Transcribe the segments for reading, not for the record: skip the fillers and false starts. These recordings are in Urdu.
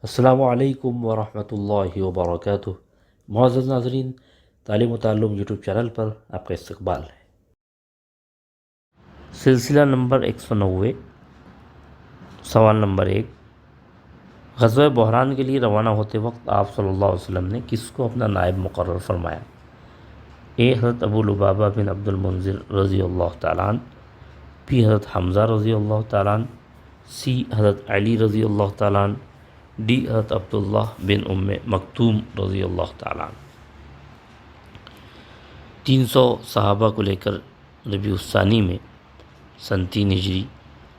السلام علیکم ورحمۃ اللہ وبرکاتہ۔ معزز ناظرین، تعلیم و تعلم یوٹیوب چینل پر آپ کا استقبال ہے۔ سلسلہ نمبر 190، سوال نمبر 1، غزوہ بحران کے لیے روانہ ہوتے وقت آپ صلی اللہ علیہ وسلم نے کس کو اپنا نائب مقرر فرمایا؟ اے حضرت ابو لبابہ بن عبد المنذر رضی اللہ تعالیٰ عنہ، بی حضرت حمزہ رضی اللہ تعالیٰ عنہ، سی حضرت علی رضی اللہ تعالیٰ عنہ، ڈی حضرت عبداللہ بن ام مکتوم رضی اللہ تعالیٰ عنہ۔ 300 صحابہ کو لے کر ربیع الثانی میں سن 3 ہجری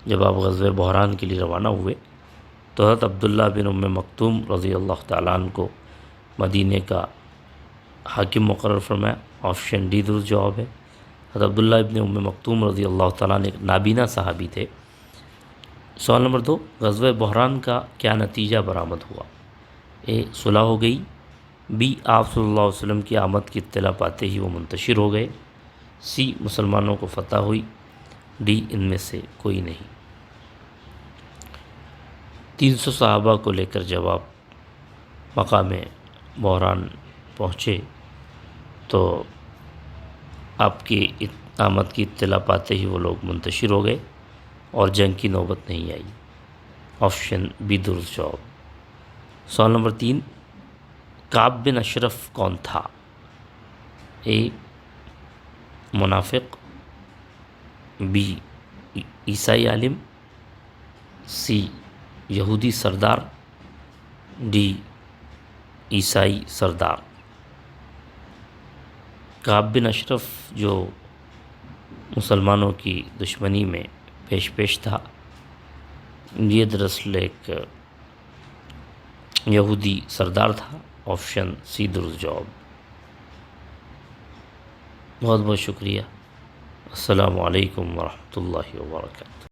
جب آپ غزوہ بحران کے لیے روانہ ہوئے تو حضرت عبداللہ بن ام مکتوم رضی اللہ تعالیٰ عنہ کو مدینے کا حاکم مقرر فرمایا۔ آپشن ڈی درست جواب ہے۔ حضرت عبداللہ بن ام مکتوم رضی اللہ تعالیٰ عنہ ایک نابینا صحابی تھے۔ سوال نمبر 2، غزوہ بحران کا کیا نتیجہ برآمد ہوا؟ اے صلح ہو گئی، بی آپ صلی اللہ علیہ وسلم کی آمد کی اطلاع پاتے ہی وہ منتشر ہو گئے، سی مسلمانوں کو فتح ہوئی، ڈی ان میں سے کوئی نہیں۔ 300 صحابہ کو لے کر جب آپ مقام بحران پہنچے تو آپ کی آمد کی اطلاع پاتے ہی وہ لوگ منتشر ہو گئے اور جنگ کی نوبت نہیں آئی۔ آپشن بی درست جواب۔ سوال نمبر 3، کعب بن اشرف کون تھا؟ اے منافق، بی عیسائی عالم، سی یہودی سردار، ڈی عیسائی سردار۔ کعب بن اشرف جو مسلمانوں کی دشمنی میں پیش تھا، یہ دراصل ایک یہودی سردار تھا۔ آپشن سی درست جواب۔ بہت بہت شکریہ۔ السلام علیکم ورحمۃ اللہ وبرکاتہ۔